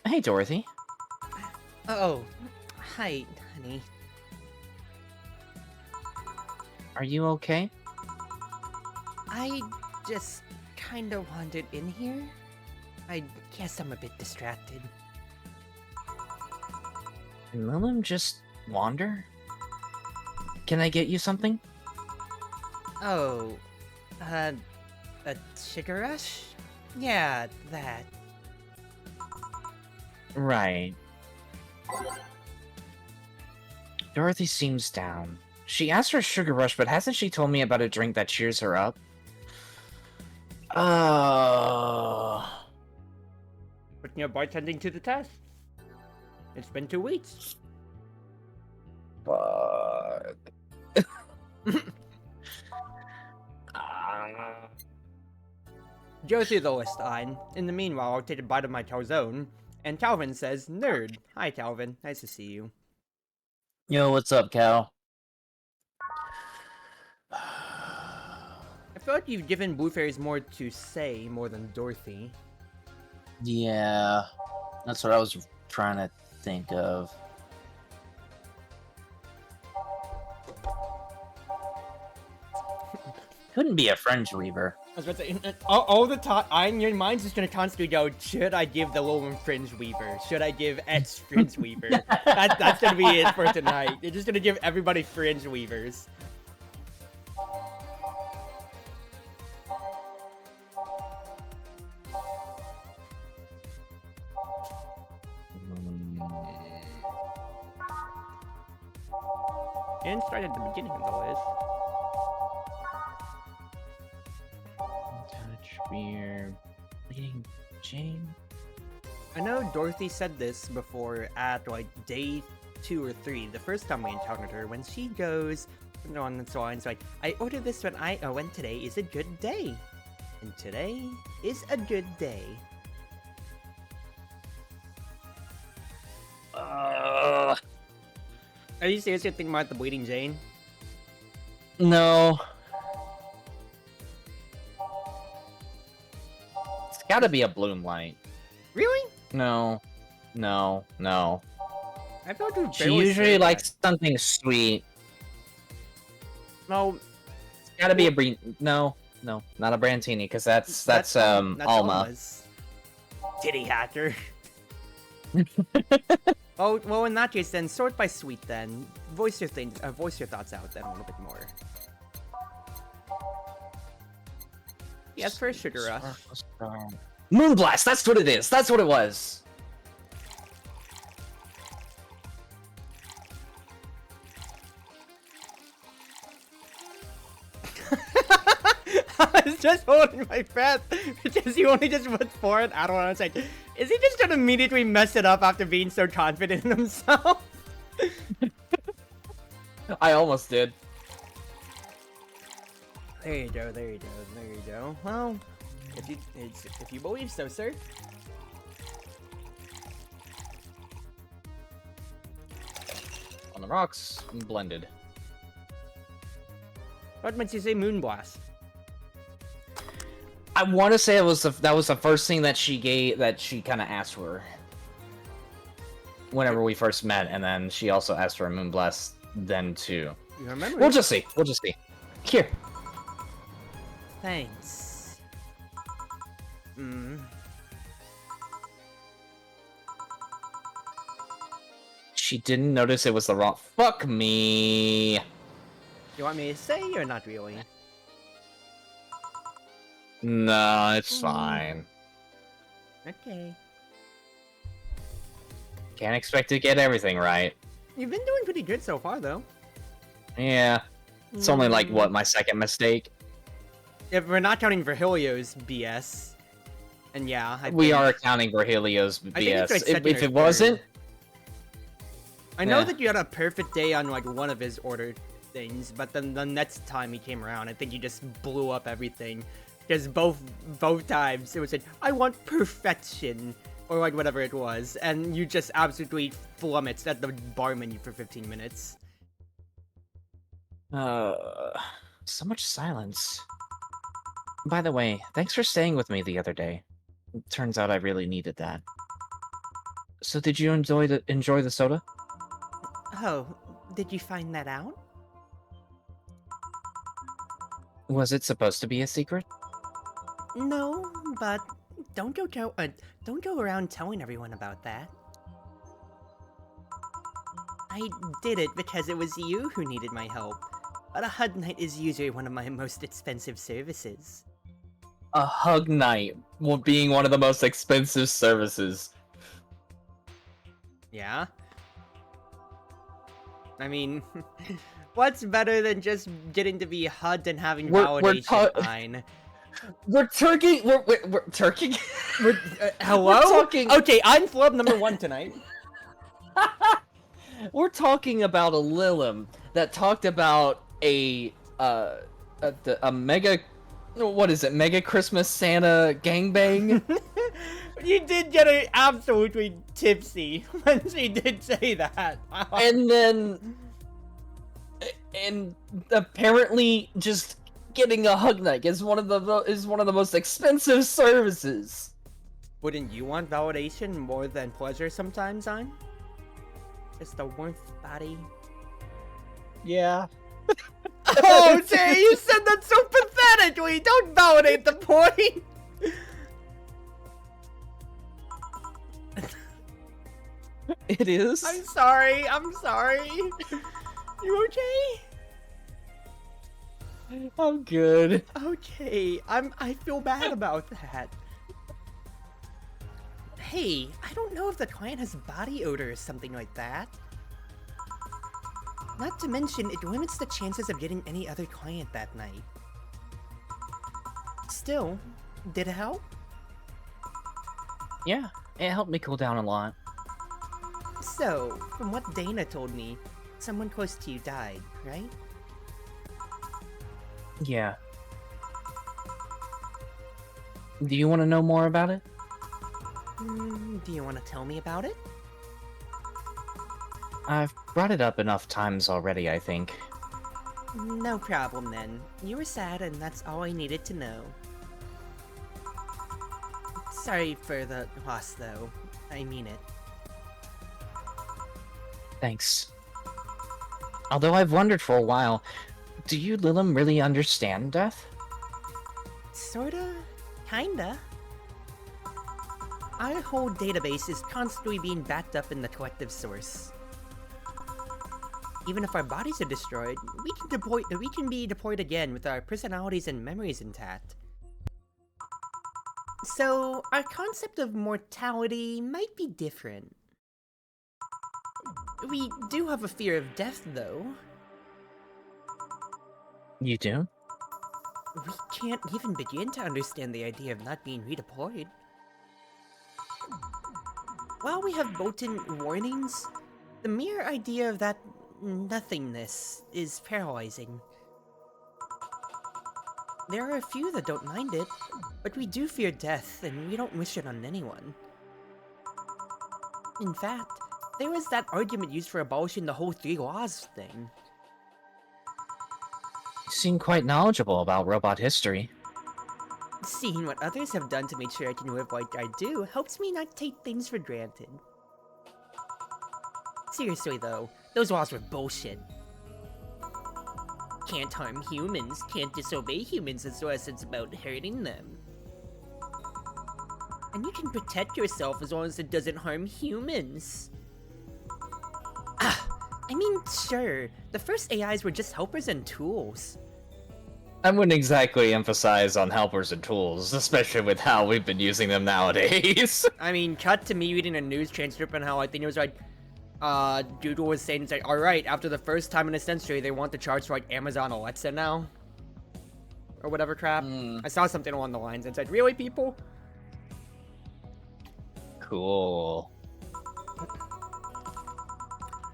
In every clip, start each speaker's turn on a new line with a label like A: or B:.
A: Hey, Dorothy.
B: Oh, hi, honey.
A: Are you okay?
B: I just kind of wandered in here. I guess I'm a bit distracted.
A: Can Lilum just wander? Can I get you something?
B: Oh, uh, a sugar rush? Yeah, that.
A: Right. Dorothy seems down. She asked for a sugar rush, but hasn't she told me about a drink that cheers her up?
B: Putting your bartending to the test. It's been 2 weeks.
A: Fuck. Uh,
B: Josie's almost on. In the meanwhile, I'll take a bite of my calzone. And Calvin says, Nerd. Hi, Calvin. Nice to see you.
A: Yo, what's up, Cal?
B: I feel like you've given Blue Fairies more to say more than Dorothy.
A: Yeah, that's what I was trying to think of. Couldn't be a Fringe Weaver.
B: I was about to say, all the time, your mind's just gonna constantly go, should I give the low one Fringe Weaver? Should I give X Fringe Weaver? That's gonna be it for tonight. You're just gonna give everybody Fringe Weavers. And start at the beginning of the list.
A: Touch beer, bleeding Jane.
B: I know Dorothy said this before at like day 2 or 3, the first time we encountered her, when she goes on and so on. It's like, I ordered this when today is a good day. And today is a good day. Are you seriously thinking about the Bleeding Jane?
A: No. It's gotta be a Bloom Light.
B: Really?
A: No. No. No.
B: I felt like
A: She usually likes something sweet.
B: No.
A: It's gotta be a No. No. Not a Brantini, because that's Alma.
B: Alma's. Titty hacker. Oh, well, in that case, then sort by sweet. Then voice your thoughts out then a little bit more. Yes, for a sugar rush.
A: Moonblast. That's what it is. That's what it was.
B: I was just holding my breath because you only just went for it. I don't know. I was like, is he just gonna immediately mess it up after being so confident in himself?
A: I almost did.
B: There you go. There you go. There you go. Well, if you believe so, sir.
A: On the rocks, blended.
B: What makes you say Moonblast?
A: I want to say that was the first thing that she kind of asked for whenever we first met, and then she also asked for a Moonblast then too.
B: You remember?
A: We'll just see. We'll just see. Here.
B: Thanks.
A: She didn't notice it was the wrong. Fuck me.
B: You want me to say or not really?
A: No, it's fine.
B: Okay.
A: Can't expect to get everything right.
B: You've been doing pretty good so far, though.
A: Yeah. It's only like, what, my second mistake?
B: If we're not counting Virgilio's BS. And yeah,
A: we are accounting for Helios BS. If it wasn't...
B: I know that you had a perfect day on like one of his ordered things, but then the next time he came around, I think you just blew up everything. Because both times it was like, I want perfection, or like whatever it was, and you just absolutely flummoxed at the bar menu for 15 minutes.
A: So much silence. By the way, thanks for staying with me the other day. It turns out I really needed that. So did you enjoy the soda?
B: Oh, did you find that out?
A: Was it supposed to be a secret?
B: No, but don't go around telling everyone about that. I did it because it was you who needed my help. But a hug night is usually one of my most expensive services.
A: A hug night being one of the most expensive services.
B: Yeah? I mean, what's better than just getting to be hugged and having validation, Fine.
A: We're turkey. We're turkey.
B: Hello?
A: We're talking.
B: Okay, I'm flub number 1 tonight.
A: We're talking about a Lilim that talked about a mega. What is it? Mega Christmas Santa gangbang.
B: You did get her absolutely tipsy when she did say that.
A: and apparently just getting a hug night is one of the most expensive services.
B: Wouldn't you want validation more than pleasure sometimes, on? Just the warmth body.
A: Yeah.
B: Oh, Jay, you said that so pathetically. Don't validate the point.
A: It is.
B: I'm sorry. You okay?
A: I'm good.
B: Okay. I feel bad about that. Hey, I don't know if the client has body odor or something like that. Not to mention, it limits the chances of getting any other client that night. Still, did it help?
A: Yeah, it helped me cool down a lot.
B: So, from what Dana told me, someone close to you died, right?
A: Yeah. Do you want to know more about it?
B: Do you want to tell me about it?
A: I've brought it up enough times already, I think.
B: No problem then. You were sad and that's all I needed to know. Sorry for the loss though. I mean it.
A: Thanks. Although I've wondered for a while, do you Lilim really understand death?
B: Sorta. Kinda. Our whole database is constantly being backed up in the collective source. Even if our bodies are destroyed, we can be deployed again with our personalities and memories intact. So, our concept of mortality might be different. We do have a fear of death, though.
A: You do?
B: We can't even begin to understand the idea of not being redeployed. While we have built-in warnings, the mere idea of that nothingness is paralyzing. There are a few that don't mind it, but we do fear death, and we don't wish it on anyone. In fact, there was that argument used for abolishing the whole 3 laws thing.
A: You seem quite knowledgeable about robot history.
B: Seeing what others have done to make sure I can live like I do helps me not take things for granted. Seriously though, those laws were bullshit. Can't harm humans, can't disobey humans unless it's about hurting them. And you can protect yourself as long as it doesn't harm humans. I mean, sure, the first AIs were just helpers and tools.
A: I wouldn't exactly emphasize on helpers and tools, especially with how we've been using them nowadays.
B: I mean, cut to me reading a news transcript on how I think it was like, Doodle was saying, it's like, alright, after the first time in a century, they want the charts for like Amazon Alexa now. Or whatever crap. I saw something along the lines and said, really, people?
A: Cool.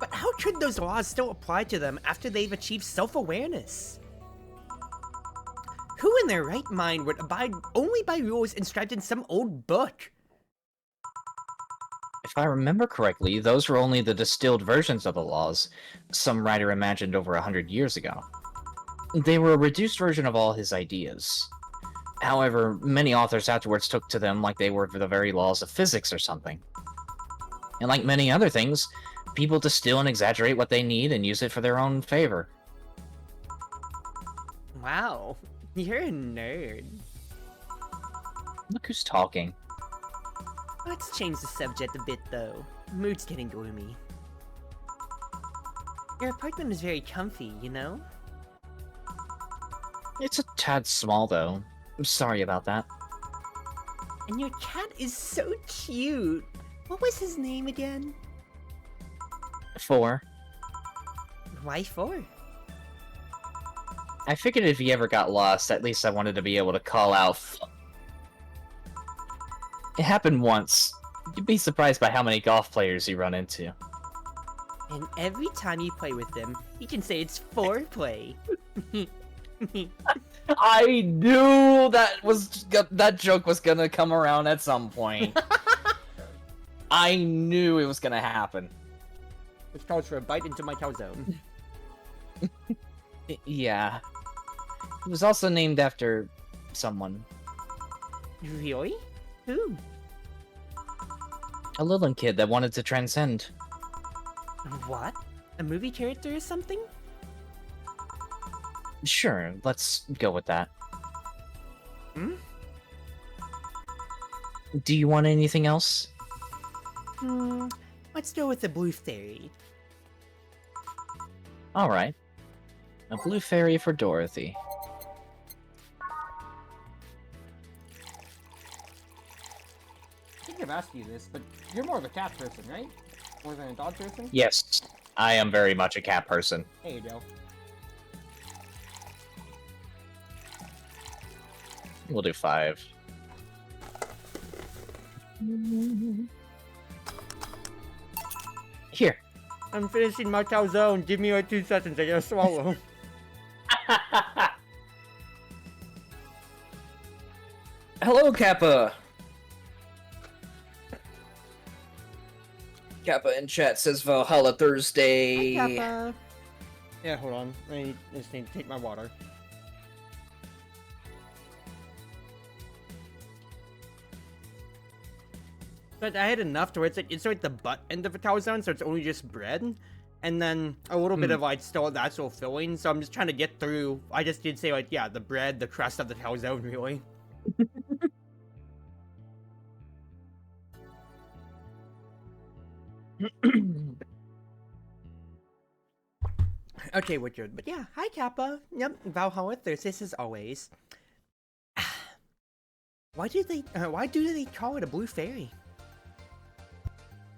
B: But how could those laws still apply to them after they've achieved self-awareness? Who in their right mind would abide only by rules inscribed in some old book?
A: If I remember correctly, those were only the distilled versions of the laws some writer imagined over 100 years ago. They were a reduced version of all his ideas. However, many authors afterwards took to them like they were the very laws of physics or something. And like many other things, people distill and exaggerate what they need and use it for their own favor.
B: Wow, you're a nerd.
A: Look who's talking.
B: Let's change the subject a bit, though. Mood's getting gloomy. Your apartment is very comfy, you know?
A: It's a tad small, though. I'm sorry about that.
B: And your cat is so cute. What was his name again?
A: 4.
B: Why 4?
A: I figured if he ever got lost, at least I wanted to be able to call out. It happened once. You'd be surprised by how many golf players you run into.
B: And every time you play with them, you can say it's foreplay.
A: I knew that joke was gonna come around at some point. I knew it was gonna happen.
B: Which calls for a bite into my calzone.
A: Yeah. It was also named after someone.
B: Really? Who?
A: A little kid that wanted to transcend.
B: What? A movie character or something?
A: Sure, let's go with that.
B: Hmm?
A: Do you want anything else?
B: Let's go with the blue fairy.
A: Alright. A blue fairy for Dorothy.
B: I think I've asked you this, but you're more of a cat person, right? More than a dog person?
A: Yes, I am very much a cat person.
B: There you go.
A: We'll do 5. Here.
B: I'm finishing my calzone. Give me like 2 seconds. I gotta swallow.
A: Hello, Kappa. Kappa in chat says Valhalla Thursday.
B: Hi, Kappa. Yeah, hold on. I just need to take my water. But I had enough to where it's like the butt end of a calzone, so it's only just bread, and then a little bit of like still the actual filling. So I'm just trying to get through. I just did say like, yeah, the bread, the crust of the calzone, really. Okay, we're good. But yeah, hi Kappa. Yep, Valhalla Thursdays as always. Why do they call it a blue fairy?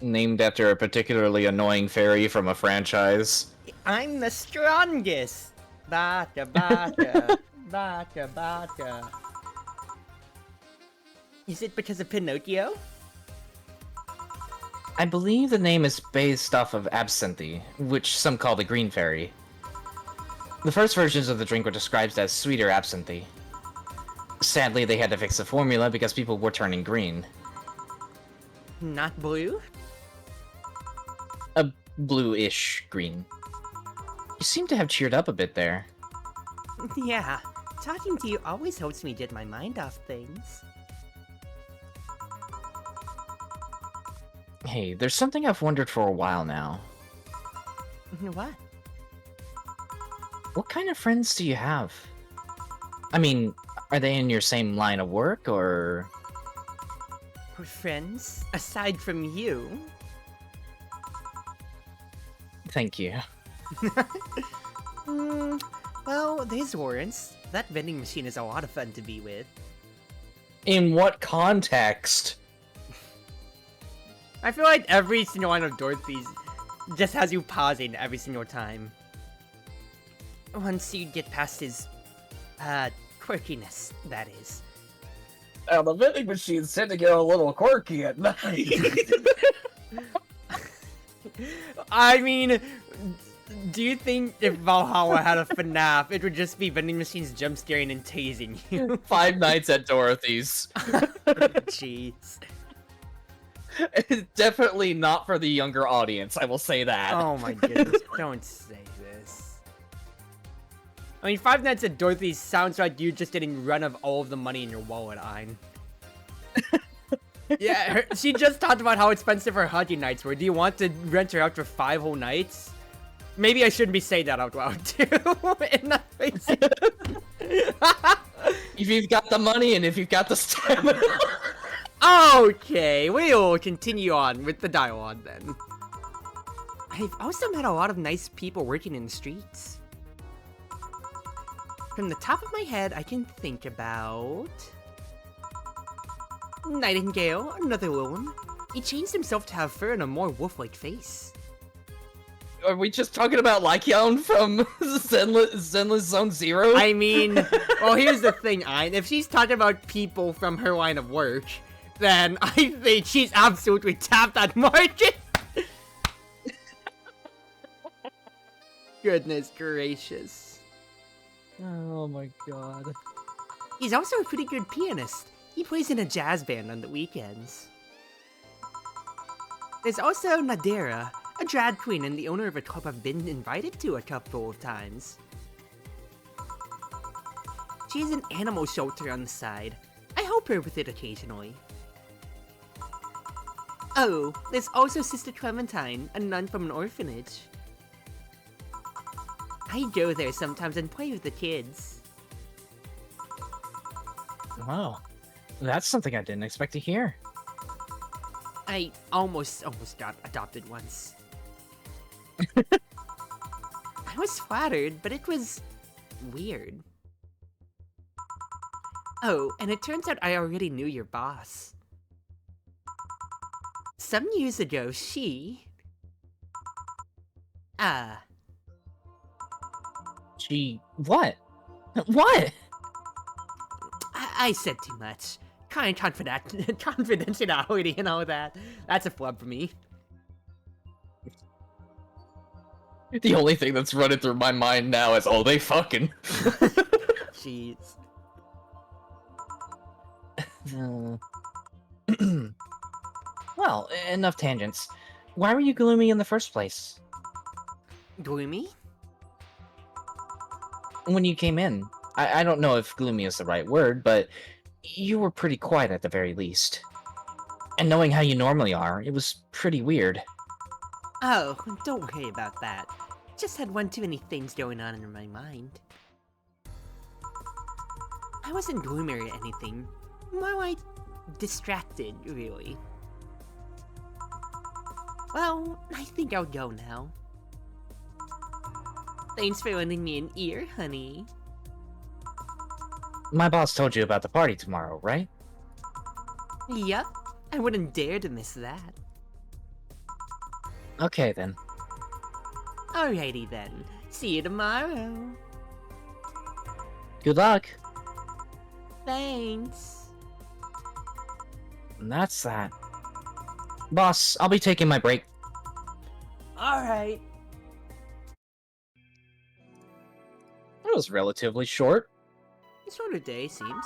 A: Named after a particularly annoying fairy from a franchise.
B: I'm the strongest. Baka baka, baka baka. Is it because of Pinocchio?
A: I believe the name is based off of absinthe, which some call the green fairy. The first versions of the drink were described as sweeter absinthe. Sadly, they had to fix the formula because people were turning green.
B: Not blue?
A: A blue-ish green. You seem to have cheered up a bit there.
B: Yeah, talking to you always helps me get my mind off things.
A: Hey, there's something I've wondered for a while now.
B: What?
A: What kind of friends do you have? I mean, are they in your same line of work, or...?
B: We're friends? Aside from you?
A: Thank you.
B: Well, there's warrants. That vending machine is a lot of fun to be with.
A: In what context?
B: I feel like every single one of Dorothy's just has you pausing every single time. Once you get past his, quirkiness, that is.
A: The vending machines tend to get a little quirky at night.
B: I mean, do you think if Valhalla had a FNAF, it would just be vending machines jump scaring and tasing you?
A: 5 Nights at Dorothy's.
B: Jeez.
A: It's definitely not for the younger audience, I will say that.
B: Oh my goodness, don't say this. I mean, 5 Nights at Dorothy's sounds like you just getting run of all of the money in your wallet, Ein. Yeah, she just talked about how expensive her hunting nights were. Do you want to rent her out for 5 whole nights? Maybe I shouldn't be saying that out loud, too.
A: If you've got the money and if you've got the stamina.
B: Okay, we'll continue on with the dialogue then. I've also met a lot of nice people working in the streets. From the top of my head, I can think about... Nightingale, another little one. He changed himself to have fur and a more wolf-like face.
A: Are we just talking about Lycion from Zenless Zone Zero?
B: I mean, well, here's the thing, Ein. If she's talking about people from her line of work, then I think she's absolutely tapped that market. Goodness gracious.
A: Oh my god.
B: He's also a pretty good pianist. He plays in a jazz band on the weekends. There's also Nadira, a drag queen and the owner of a club I've been invited to a couple of times. She has an animal shelter on the side. I help her with it occasionally. Oh, there's also Sister Clementine, a nun from an orphanage. I go there sometimes and play with the kids.
A: Wow. That's something I didn't expect to hear.
B: I almost got adopted once. I was flattered, but it was weird. Oh, and it turns out I already knew your boss. Some years ago, she...
A: She... what? What?
B: I said too much. Kind of confidentiality and all that. That's a flub for me.
A: The only thing that's running through my mind now is, oh, they fucking.
B: Jeez.
A: Well, enough tangents. Why were you gloomy in the first place?
B: Gloomy?
A: When you came in. I don't know if gloomy is the right word, but you were pretty quiet at the very least. And knowing how you normally are, it was pretty weird.
B: Oh, don't worry about that. Just had one too many things going on in my mind. I wasn't gloomy or anything. More like distracted, really. Well, I think I'll go now. Thanks for lending me an ear, honey.
A: My boss told you about the party tomorrow, right?
B: Yup, I wouldn't dare to miss that.
A: Okay, then.
B: Alrighty then, see you tomorrow.
A: Good luck.
B: Thanks.
A: And that's that. Boss, I'll be taking my break.
B: Alright.
A: That was relatively short.
B: It's shorter day, seems.